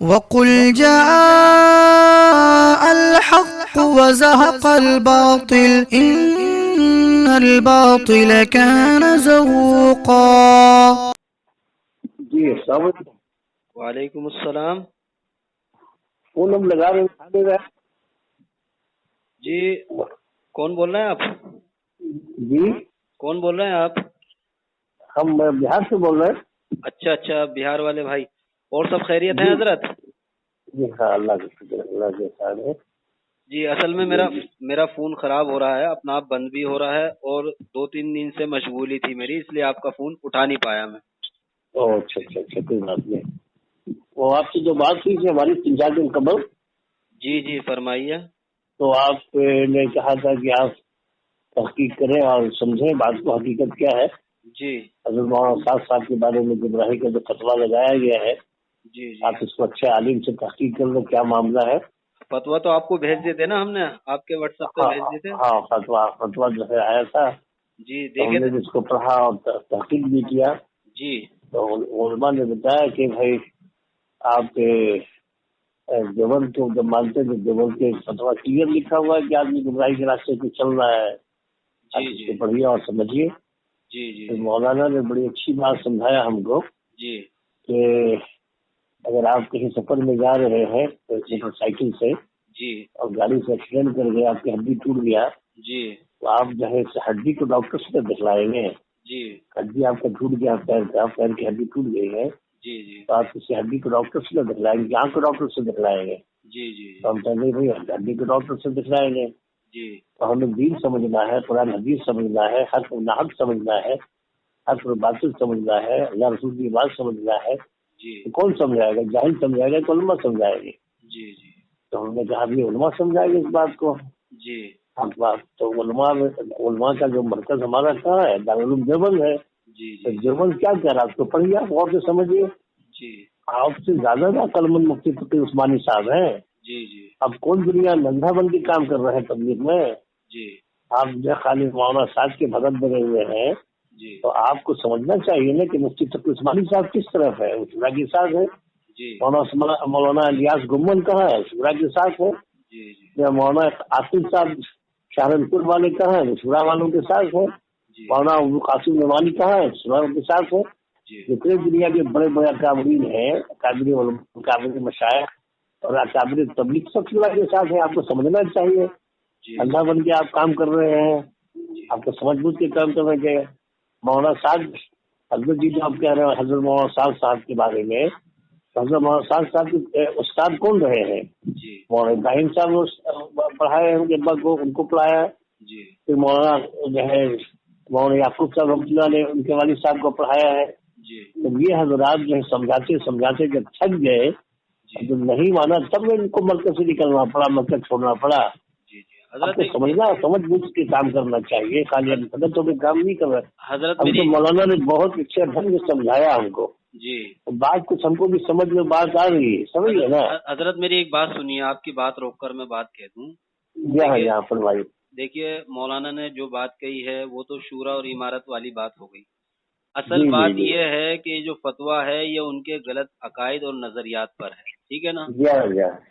وقل جاء الحق وزهق الباطل إن الباطل كان زهوقا. جی السلام علیکم. وعلیکم السلام. فون ہم لگا رہے ہیں. جی کون بول رہے ہیں آپ؟ جی کون بول رہے ہیں آپ؟ ہم بہار سے بول رہے ہیں. اچھا بہار والے بھائی. اور سب خیریت ہیں حضرت؟ جی ہاں اللہ کا شکر اللہ کے ساتھ ہے. جی اصل میں میرا فون خراب ہو رہا ہے، اپنا آپ بند بھی ہو رہا ہے، اور 2-3 دن سے مشغولی تھی میری، اس لیے آپ کا فون اٹھا نہیں پایا میں. اچھا کوئی بات نہیں. وہ آپ سے جو بات ہوئی تھی ہماری 3-4 دن قبل، جی فرمائیے. تو آپ نے کہا تھا کہ آپ تحقیق کریں اور سمجھیں بات کو، حقیقت کیا ہے. جی حضرت مولانا صاحب صاحب کے بارے میں گمراہی کا جو فتویٰ لگایا گیا ہے، جی آپ اس کو اچھے عالم سے تحقیق کر لیں کیا معاملہ ہے. فتویٰ تو آپ کو بھیج دیتے نا، ہم نے آپ کے واٹس ایپ پہ بھیج دیتے. ہاں فتویٰ جو ہے آیا تھا، جی تو ہم دیکھے نے اس کو پڑھا اور تحقیق بھی کیا. جی تو علماء نے بتایا کہ بھائی آپ دیوبند کو جب مانتے ہیں تو دیوبند کے فتویٰ کلیئر لکھا ہوا ہے کہ آدمی گمراہی کے راستے پہ چل رہا ہے. آپ اس کو پڑھیے اور سمجھیے. جی مولانا نے بڑی اچھی بات سمجھایا ہم کو جی کہ اگر آپ کہیں سفر میں جا رہے ہیں موٹر سائیکل سے جی اور گاڑی سے ایکسیڈنٹ کر گیا، آپ کی ہڈی ٹوٹ گیا، جی تو آپ جو ہے ہڈی کو ڈاکٹر سے دکھلائیں گے. جی ہڈی آپ کا ٹوٹ گیا، پیر کی ہڈی ٹوٹ گئی ہے، جی تو آپ کسی ہڈی کو ڈاکٹر سے دکھلائیں گے، آنکھ کو ڈاکٹر سے دکھلائیں گے. جی تو ہم کہتے ہیں بھائی ہڈی کو ڈاکٹر سے دکھلائیں گے. جی تو ہمیں دین سمجھنا ہے، قرآن حدیث سمجھنا ہے، حق و ناحق سمجھنا ہے، حق و باطل سمجھنا ہے، اللہ رسول کی بات سمجھنا ہے. جی تو کون سمجھائے گا؟ جاہل سمجھائے گا کہ علماء سمجھائے گے؟ جی تو ہم نے کہا ابھی علماء سمجھائے گے اس بات کو. جی تو علماء کا جو مرکز ہمارا کہاں ہے؟ دارالعلوم دیوبند ہے. جی تو دیوبند کیا کہہ رہا ہے آپ کو پڑھیے، آپ غور سے سمجھیے. جی آپ سے زیادہ عقل مند مفتی تقی عثمانی صاحب ہیں. جی جی اب کون دنیا ننگا بندی کام کر رہے ہیں تبلیغ میں؟ جی آپ جو خالی مولانا صاحب کے بھگت بنے ہوئے ہیں. جی تو آپ کو سمجھنا چاہیے نا کہ مفتی تقی عثمانی صاحب کس طرف ہے؟ شورا کے ساتھ ہے. جی مولانا الیاس گمن کہاں ہے؟ شورا کے ساتھ ہے. جی مولانا عاصم صاحب سہارنپور والے کہاں ہیں؟ شورا والوں کے ساتھ ہے. جی مولانا ابو قاسم نعمانی کہاں ہے؟ شورا کے ساتھ ہے. جی جتنے دنیا کے بڑے بڑے اکابرین ہیں، اکابر مشائخ اور اکابر تبلیغ سب شورا کے ساتھ ہے. آپ کو سمجھنا چاہیے. جی اللہ بن کے آپ کام کر رہے ہیں، آپ کو سمجھ بوجھ کے کام کرنا چاہیے. مولانا صاحب حضرت جی جو آپ کہہ رہے ہیں حضرت مولانا صاحب کے بارے میں، حضرت مولانا صاحب کے استاد کون رہے ہیں؟ جی مولانا ابراہیم صاحب پڑھائے ہیں، ان کے ابا کو ان کو پڑھایا. جی پھر مولانا جو ہے مولانا یعقوب صاحب رحمۃ اللہ نے ان کے والد صاحب کو پڑھایا ہے. جی تو یہ حضرات جو ہے سمجھاتے جب تھک گئے، جب نہیں مانا تب ان کو مرکز سے نکلنا پڑا، مرکز چھوڑنا پڑا. جی آپ حضرت کو سمجھ بوجھ کے کام کرنا چاہیے، خالی حضرت تو کام نہیں کر رہے. حضرت ہم کو میری مولانا نے بہت اچھے ڈھنگ سے سمجھایا ہم کو. جی بات کچھ ہم کو بھی سمجھ میں بات آ رہی ہے، سمجھیے نا. حضرت میری ایک بات سنیے، آپ کی بات روک کر میں بات کہہ دوں. یہاں فرمائی. دیکھیے مولانا نے جو بات کہی ہے وہ تو شورا اور عمارت والی بات ہو گئی. اصل جی بات جی یہ ہے کہ جو فتویٰ ہے یہ ان کے غلط عقائد اور نظریات پر ہے، ٹھیک ہے نا.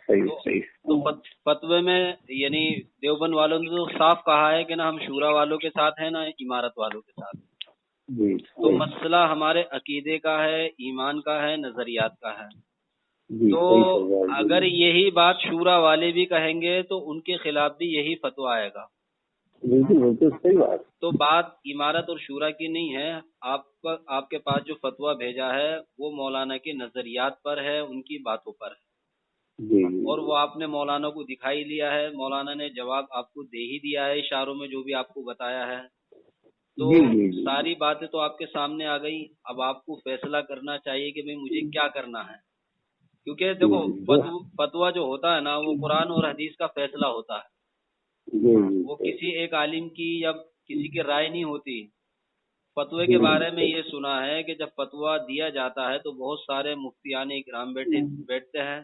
صحیح. تو فتوے میں یعنی دیوبند والوں نے تو صاف کہا ہے کہ نہ ہم شورا والوں کے ساتھ ہیں نہ عمارت والوں کے ساتھ. جی تو مسئلہ ہمارے عقیدے کا ہے، ایمان کا ہے، نظریات کا ہے. جی تو صحیح فرمایا. اگر یہی بات شورا والے بھی کہیں گے تو ان کے خلاف بھی یہی فتویٰ آئے گا. بالکل صحیح بات. تو بات عمارت اور شورا کی نہیں ہے. آپ کے پاس جو فتویٰ بھیجا ہے وہ مولانا کے نظریات پر ہے، ان کی باتوں پر ہے. جی اور وہ آپ نے مولانا کو دکھائی لیا ہے، مولانا نے جواب آپ کو دے ہی دیا ہے اشاروں میں، جو بھی آپ کو بتایا ہے. تو جی ساری باتیں تو آپ کے سامنے آ گئی. اب آپ کو فیصلہ کرنا چاہیے کہ بھئی مجھے کیا کرنا ہے. کیونکہ دیکھو فتویٰ جو ہوتا ہے نا وہ قرآن اور حدیث کا فیصلہ ہوتا ہے. وہ کسی ایک عالم کی یا کسی کی رائے نہیں ہوتی. فتوے کے بارے میں یہ سنا ہے کہ جب فتویٰ دیا جاتا ہے تو بہت سارے مفتیان اکرام بیٹھتے ہیں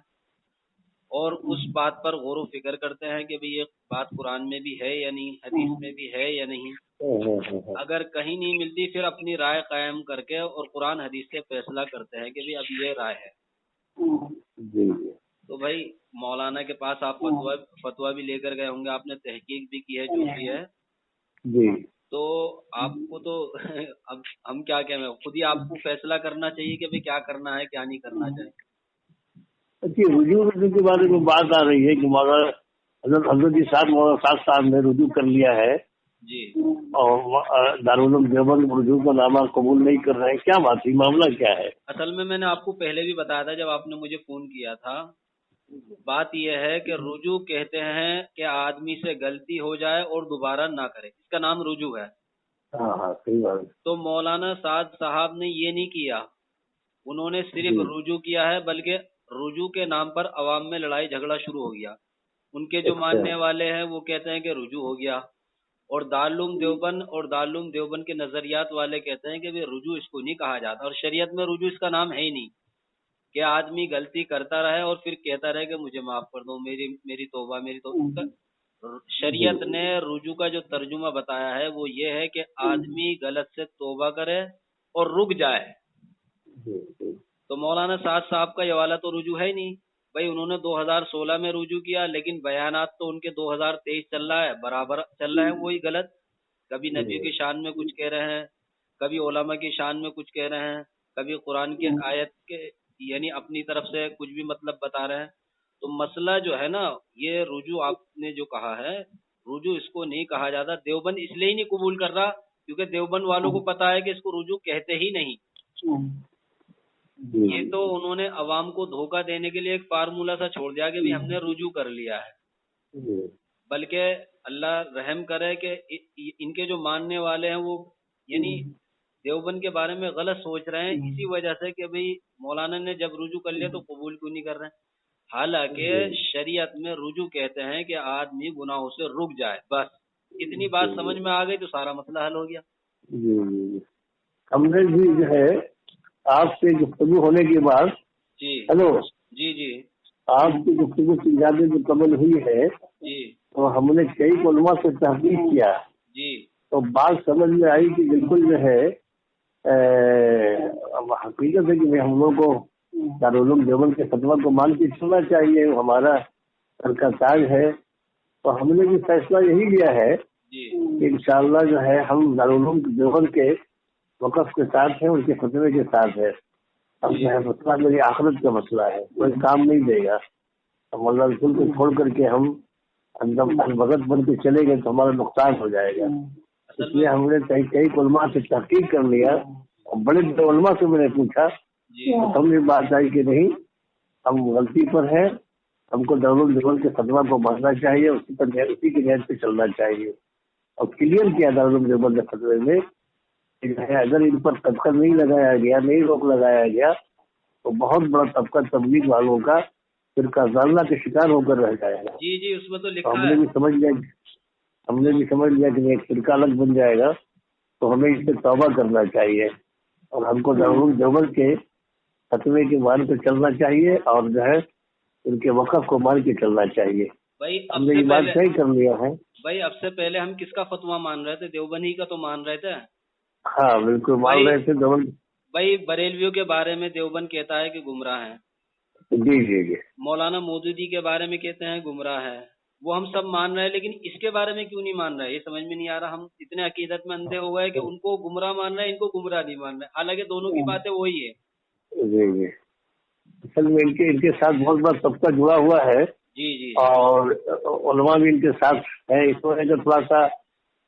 اور اس بات پر غور و فکر کرتے ہیں کہ بھئی یہ بات قرآن میں بھی ہے یا نہیں، حدیث میں بھی ہے یا نہیں. اگر کہیں نہیں ملتی پھر اپنی رائے قائم کر کے اور قرآن حدیث سے فیصلہ کرتے ہیں کہ بھئی اب یہ رائے ہے. भाई मौलाना के पास आप फतवा भी लेकर गए होंगे, आपने तहकीक भी की है, जो भी है जी। तो आपको तो अब हम क्या कहें, खुद ही आपको फैसला करना चाहिए कि भाई क्या करना है क्या नहीं करना चाहिए। अच्छा, रुजू के बारे में बात आ रही है कि मौलाना हजरत साहब मौलाना साहब ने रुजू कर लिया है जी। और दारुल उलूम देवबंद रुजू का नामा कबूल नहीं कर रहे हैं, क्या बात है, मामला क्या है? असल में मैंने आपको पहले भी बताया था जब आपने मुझे फोन किया था, बात यह है कि रुजू कहते हैं कि आदमी से गलती हो जाए और दोबारा ना करे, इसका नाम रुजू है। हाँ हाँ, सही बात है। तो मौलाना साद साहब ने ये नहीं किया, उन्होंने सिर्फ रुजू किया है, बल्कि रुजू के नाम पर अवाम में लड़ाई झगड़ा शुरू हो गया। उनके जो मानने वाले हैं वो कहते हैं कि रुजू हो गया, और दारुल देवबंद के नजरियात वाले कहते हैं कि भाई रुजू इसको नहीं कहा जाता, और शरीयत में रुजू इसका नाम है ही नहीं कि आदमी गलती करता रहे और फिर कहता रहे कि मुझे माफ कर दो, मेरी तौबा मेरी तौबा। शरीयत ने रुजू का जो तर्जुमा बताया है वो ये है कि आदमी गलत से तौबा करे और रुक जाए। तो मौलाना साद साहब का ये वाला तो रुजू है ही नहीं भाई, उन्होंने 2016 में रुजू किया, लेकिन बयानात तो उनके 2023 चल रहा है, बराबर चल रहा है वही गलत। कभी नबी की शान में कुछ कह रहे हैं, कभी उलमा की शान में कुछ कह रहे हैं, कभी कुरान की आयत के यानी अपनी तरफ से कुछ भी मतलब बता रहे हैं। तो मसला जो है ना, ये रुजू आपने जो कहा है, रुजू इसको नहीं कहा जाता। देवबंद इसलिए ही नहीं कबूल कर रहा क्योंकि देवबंद वालों को पता है कि इसको रुजू कहते ही नहीं। ये तो उन्होंने अवाम को धोखा देने के लिए एक फार्मूला सा छोड़ दिया कि भाई हमने रुजू कर लिया है। बल्कि अल्लाह रहम करे कि इनके जो मानने वाले हैं वो यानी देवबंद के बारे में गलत सोच रहे हैं, इसी वजह से कि भाई मौलाना ने जब रुजू कर लिया तो कबूल क्यों नहीं कर रहे हैं। हालांकि शरीयत में रुजू कहते हैं कि आदमी गुनाहों से रुक जाए, बस इतनी बात समझ में आ गई तो सारा मसला हल हो गया। हमने भी जो है आपसे गुफ्तगू होने के बाद, जी हेलो जी जी, आपकी गुफ्तगू से ज्यादा जो कबल हुई है जी, तो हमने कई उलमा से तहकीक किया जी, तो बात समझ में आई कि बिल्कुल जो है हकीकत है कि हम लोग को दारुल उलूम देवबंद के फतवा को मान के चलना चाहिए, हमारा सर का ताज है। तो हमने भी फैसला यही लिया है कि इंशाअल्लाह जो है हम दारुल उलूम देवबंद के वक़्फ़ के साथ हैं, उनके फतवे के साथ है। अब जो है मसला मेरी आखिरत का मसला है, कोई काम नहीं देगा। अब अल्लाह रसूल को छोड़ करके हम एकदम भगत बन के चले गए तो हमारा नुकसान हो जाएगा। इसलिए हमने कई उलमा से तहकीक कर लिया और बड़े बड़े उलमा से मैंने पूछा, तो समझ बात आई कि नहीं, हम गलती पर हैं, हमको दारुल उलूम देवबंद के फतवा को मानना चाहिए, उसी की नहज पे चलना चाहिए। और क्लियर किया दारुल उलूम देवबंद के फतवे में अगर इन पर तबका नहीं लगाया गया, नहीं रोक लगाया गया तो बहुत बड़ा तबका तबलीग वालों का फिरका ज़ालना के शिकार होकर रह जाएगा। जी जी, उसमें तो लिखा है। हमने भी समझ लिया कि एक फिरका अलग बन जाएगा, तो हमें इससे तौबा करना चाहिए और हमको दारुल उलूम देवबंद के फतवे के मान के चलना चाहिए और जो है उनके वक़्फ़ को मान के चलना चाहिए। भाई हमने ये बात सही कर लिया है। भाई अब से पहले हम किसका फतवा मान रहे थे? देवबंद ही का तो मान रहे थे। हाँ बिल्कुल मान रहे थे देवबंद। भाई बरेलवियों के बारे में देवबंद कहता है कि गुमराह है। जी जी जी। मौलाना मौदूदी के बारे में कहते हैं गुमराह है, वो हम सब मान रहे हैं, लेकिन इसके बारे में क्यों नहीं मान रहे, ये समझ में नहीं आ रहा। हम इतने अकीदत में अंधे हो गए कि उनको गुमराह मान रहे हैं, इनको गुमराह नहीं मान रहे, हालांकि दोनों की बातें वही है। जी जी, असल में इनके साथ बहुत बड़ा तबका जुड़ा हुआ है। जी जी, और उलमा भी इनके साथ है, इस वजह से थोड़ा सा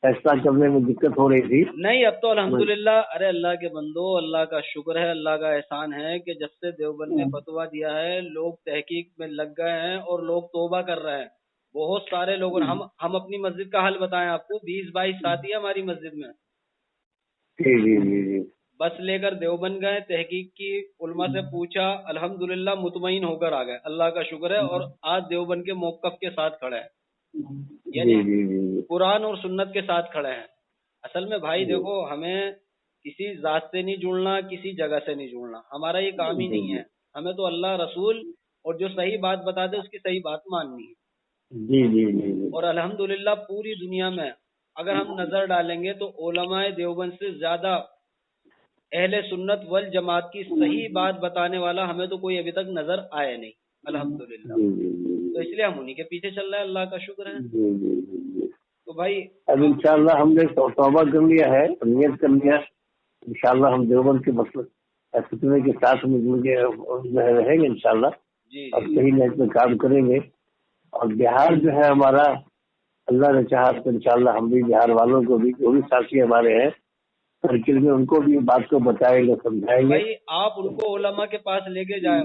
फैसला करने में दिक्कत हो रही थी। नहीं अब तो अल्हम्दुलिल्लाह, अरे अल्लाह के बंदो, अल्लाह का शुक्र है, अल्लाह का एहसान है कि जब से देवबंद ने फतवा दिया है लोग तहकीक में लग गए हैं और लोग तौबा कर रहे हैं। बहुत सारे लोग, हम अपनी मस्जिद का हाल बताएं आपको, 20-22 साथी है हमारी मस्जिद में। जी जी जी जी, बस लेकर देवबंद गए, तहकीक की, उलमा से पूछा, अल्हम्दुलिल्लाह मुतमईन होकर आ गए, अल्लाह का शुक्र है। और आज देवबंद के मौक़िफ़ के साथ खड़े हैं, यानी कुरान और सुन्नत के साथ खड़े हैं। असल में भाई देखो, हमें किसी जात से नहीं जुड़ना, किसी जगह से नहीं जुड़ना, हमारा ये काम ही नहीं है। हमें तो अल्लाह रसूल और जो सही बात बताते उसकी सही बात माननी है। जी जी जी। और अल्हम्दुलिल्लाह पूरी दुनिया में अगर हम नजर डालेंगे तो उलमाए देवबंद से ज्यादा अहले सुन्नत वल जमात की सही बात बताने वाला हमें तो कोई अभी तक नजर आया नहीं। अल्हम्दुलिल्लाह। जी जी जी तो इसलिए हम उन्हीं के पीछे चल रहे हैं, अल्लाह का शुक्र है। जी जी जी। तो भाई अब इंशाल्लाह हमने तौबा कर लिया है, नियत कर लिया, इंशाल्लाह हम देवबंद के मतलब फितने के साथ में जुड़ के रहेंगे इंशाल्लाह, जी और जी सही नेट में काम करेंगे। और बिहार जो है हमारा, अल्लाह ने चाहा तो इंशाल्लाह हम भी बिहार वालों को भी, जो भी साथी हमारे हैं सर्किल में, उनको भी बात को बताएंगे, समझाएंगे। भाई आप उनको उलमा के पास लेके जाए,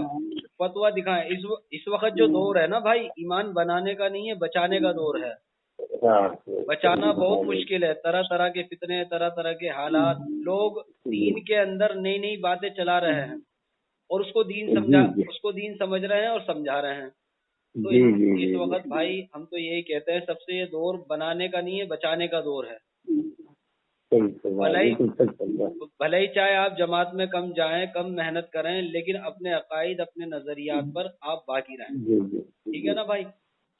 फतवा दिखाएं। इस वक्त जो दौर है ना भाई, ईमान बनाने का नहीं है, बचाने का दौर है। हाँ, बचाना बहुत मुश्किल है, तरह तरह के फितने, तरह तरह के हालात, लोग दीन के अंदर नई नई बातें चला रहे हैं और उसको दीन समझ रहे हैं और समझा रहे हैं। तो जी जी इस जी वक्त भाई हम तो यही कहते हैं, सबसे ये दौर बनाने का नहीं है, बचाने का दौर है। भले ही चाहे आप जमात में कम जाएं, कम मेहनत करें, लेकिन अपने अकायद, अपने नजरियात पर आप बाकी रहें। ठीक है ना भाई?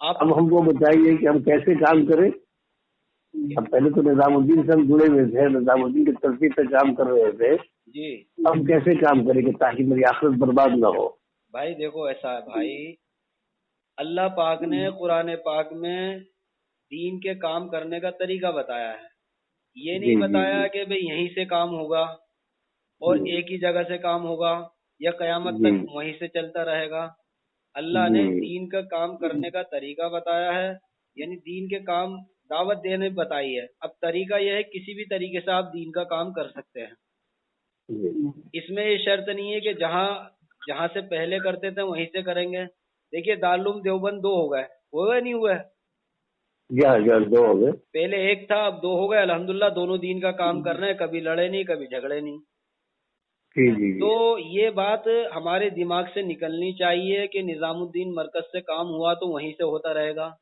आप अब हमको बताइए कि हम कैसे काम करें। अब पहले तो निजामुद्दीन से हम जुड़े हुए थे, निजामुद्दीन की तरफी पे काम कर रहे थे, जी अब कैसे काम करेंगे ताकि मेरी आखिरत बर्बाद ना हो। भाई देखो ऐसा है भाई, अल्लाह पाक ने कुरान पाक में दीन के काम करने का तरीका बताया है। ये नहीं बताया कि भाई यहीं से काम होगा और एक ही जगह से काम होगा या कयामत तक वहीं से चलता रहेगा। अल्लाह ने दीन का काम करने का तरीका बताया है, यानी दीन के काम दावत देने बताई है। अब तरीका यह है, किसी भी तरीके से आप दीन का काम कर सकते हैं। इसमें ये शर्त नहीं है कि जहाँ से पहले करते थे वहीं से करेंगे। देखिए दारुल देवबंद 2 हो गए, हुए नहीं हुए? जी 2 हो गए। पहले 1 था, अब 2 हो गए। अल्हम्दुलिल्लाह दोनों दीन का काम कर रहे हैं, कभी लड़े नहीं, कभी झगड़े नहीं। जी। तो ये बात हमारे दिमाग से निकलनी चाहिए कि निजामुद्दीन मरकज से काम हुआ तो वहीं से होता रहेगा।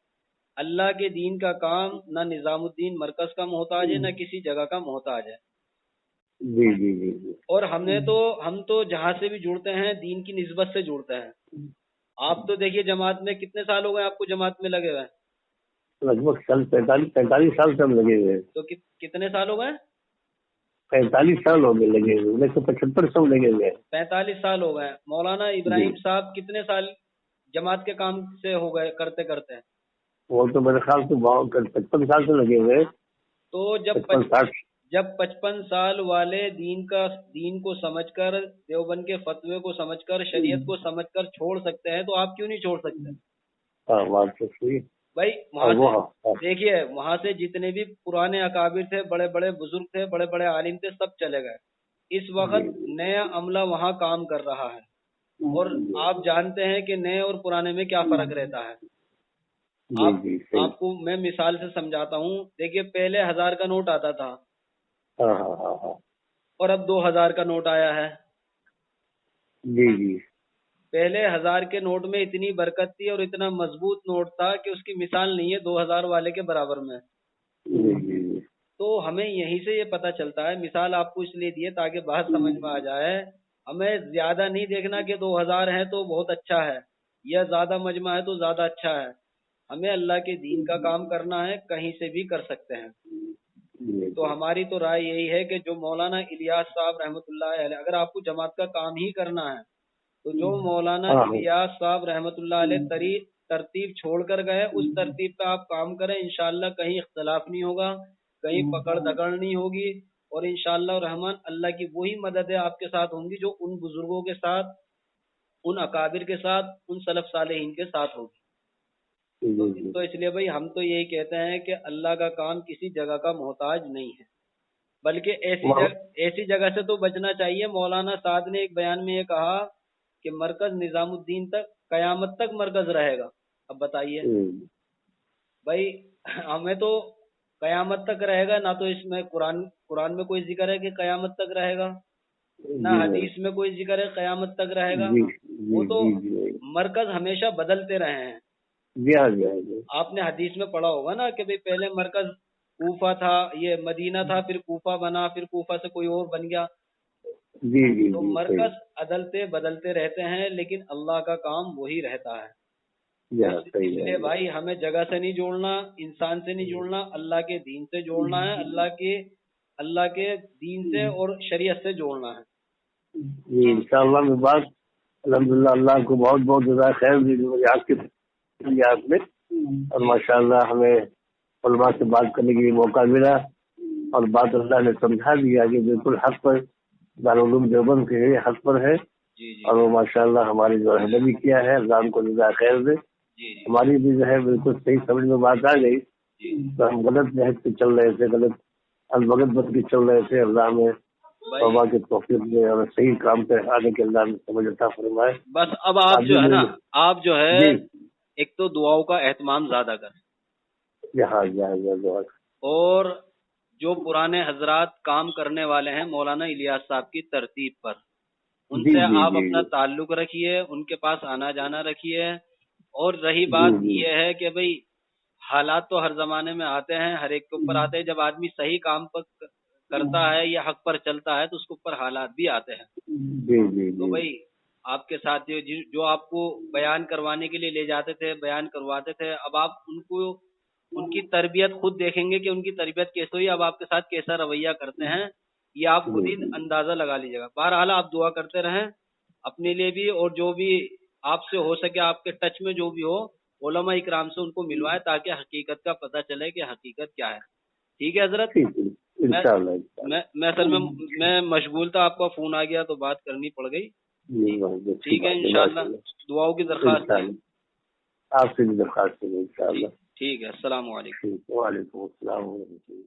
अल्लाह के दीन का काम ना निजामुद्दीन मरकज का मोहताज है, ना किसी जगह का मोहताज है। जी। और हम तो जहाँ से भी जुड़ते हैं दीन की निस्बत से जुड़ते हैं। आप तो देखिए जमात में कितने साल हो गए आपको जमात में लगे हुए? लगभग 45 साल से हम लगे हुए हैं। तो कितने साल हो गए? 45 साल हो गए लगे हुए, 1975 से लगे हुए हैं। 45 साल हो गए। मौलाना इब्राहिम साहब कितने साल जमात के काम से हो गए करते करते? वो तो मेरे ख्याल से 55 साल से लगे हुए। तो जब 55 साल वाले दीन को समझकर, देवबंद के फतवे को समझकर, शरीयत को समझकर छोड़ सकते हैं, तो आप क्यों नहीं छोड़ सकते? बात तो सही भाई वहां से देखिए, वहां से जितने भी पुराने अकाबिर थे, बड़े बड़े बुजुर्ग थे, बड़े बड़े आलिम थे, सब चले गए। इस वक्त नया अमला वहां काम कर रहा है, और आप जानते हैं कि नए और पुराने में क्या फर्क रहता है। आपको मैं मिसाल से समझाता हूँ। देखिए पहले 1000 का नोट आता था, और अब 2000 का नोट आया है। जी। पहले 1000 के नोट में इतनी बरकत थी और इतना मजबूत नोट था कि उसकी मिसाल नहीं है 2000 वाले के बराबर में। तो हमें यहीं से ये पता चलता है, मिसाल आपको इसलिए दी है ताकि बात समझ में आ जाए। हमें ज्यादा नहीं देखना कि 2000 है तो बहुत अच्छा है, या ज्यादा मजमा है तो ज्यादा अच्छा है। हमें अल्लाह के दीन का काम करना है, कहीं से भी कर सकते हैं। तो हमारी तो राय यही है कि जो मौलाना इलियास साहब रहमतुल्लाह अलैह, अगर आपको जमात का काम ही करना है तो जो मौलाना इलियास साहब रहमतुल्लाह अलैह तरतीब छोड़ कर गए, उस तरतीब पे आप काम करें। इंशाल्लाह कहीं इख्तलाफ नहीं होगा, कहीं पकड़ दकड़ नहीं होगी, और इंशाल्लाह रहमान अल्लाह की वही मदद है आपके साथ होंगी जो उन बुजुर्गों के साथ, उन अकाबिर के साथ, उन सलफ सालेहीन के साथ होगी। तो इसलिए भाई हम तो यही कहते हैं कि अल्लाह का काम किसी जगह का मोहताज नहीं है, बल्कि ऐसी जगह से तो बचना चाहिए। मौलाना साद ने एक बयान में ये कहा कि मरकज निजामुद्दीन तक, कयामत तक मरकज रहेगा। अब बताइए भाई, हमें तो कयामत तक रहेगा ना, तो इसमें कुरान में कोई जिक्र है कि कयामत तक रहेगा, ना हदीस में कोई जिक्र है कयामत तक रहेगा। वो तो मरकज हमेशा बदलते रहे हैं। आपने हदीस में पढ़ा होगा ना कि भाई पहले मरकज कूफा था, ये मदीना था, फिर कूफा बना, फिर कूफा से कोई और बन गया। तो मरकज अदलते बदलते रहते हैं, लेकिन अल्लाह का काम वही रहता है। इसलिए भाई हमें जगह से नहीं जोड़ना, इंसान से नहीं जोड़ना, अल्लाह के दीन से जोड़ना है, अल्लाह के दीन से और शरीयत से जोड़ना है। इंशाअल्लाह में बात الحمدللہ اللہ کو بہت بہت جزائے خیر دی مجھے آپ کی یاد میں، اور ماشاءاللہ ہمیں علماء سے بات کرنے کے لیے موقع ملا، اور بات اللہ نے سمجھا دیا کہ بالکل حق پر دارالعلوم دیوبند کے حق پر ہے، اور وہ ماشاءاللہ ہماری جو رہنمی کیا ہے، اللہ ان کو جزائے خیر دے۔ ہماری بھی جو ہے بالکل صحیح سمجھ میں بات آ گئی، تو ہم غلط نہج پہ چل رہے تھے، غلط البغت بد کے چل رہے تھے، اللہ ہمیں توبہ کی توفیق دے اور صحیح کام پہ آنے کے اللہ نے سمجھ عطا فرمائے۔ بس اب آپ جو ہے نا، آپ جو ہے جی ایک تو دعاؤں کا اہتمام زیادہ کریں، جہاں دعا اور جو پرانے حضرات کام کرنے والے ہیں مولانا الیاس صاحب کی ترتیب پر، ان جی سے جی آپ جی اپنا تعلق رکھیے، ان کے پاس آنا جانا رکھیے۔ اور رہی بات جی یہ ہے کہ بھئی حالات تو ہر زمانے میں آتے ہیں، ہر ایک کے اوپر آتے ہیں، جب آدمی صحیح کام پر کرتا ہے یا حق پر چلتا ہے تو اس کے اوپر حالات بھی آتے ہیں۔ جی جی تو جی بھئی آپ کے ساتھ جو آپ کو بیان کروانے کے لیے لے جاتے تھے، بیان کرواتے تھے، اب آپ ان کی تربیت خود دیکھیں گے کہ ان کی تربیت کیسے ہوئی، اب آپ کے ساتھ کیسا رویہ کرتے ہیں، یہ آپ خود ہی اندازہ لگا لیجیے گا۔ بہرحال آپ دعا کرتے رہیں اپنے لیے بھی، اور جو بھی آپ سے ہو سکے آپ کے ٹچ میں جو بھی ہو علماء اکرام سے ان کو ملوائے، تاکہ حقیقت کا پتہ چلے کہ حقیقت کیا ہے۔ ٹھیک ہے حضرت؟ ٹھیک ہے انشاءاللہ۔ میں اصل میں مشغول تھا، آپ کا فون آ گیا تو بات کرنی پڑ گئی۔ ٹھیک ہے انشاءاللہ، دعاؤں کی درخواست ہے۔ آپ سے بھی درخواست ہے انشاءاللہ۔ ٹھیک ہے، السلام علیکم۔ وعلیکم السلام ورحمۃ اللہ۔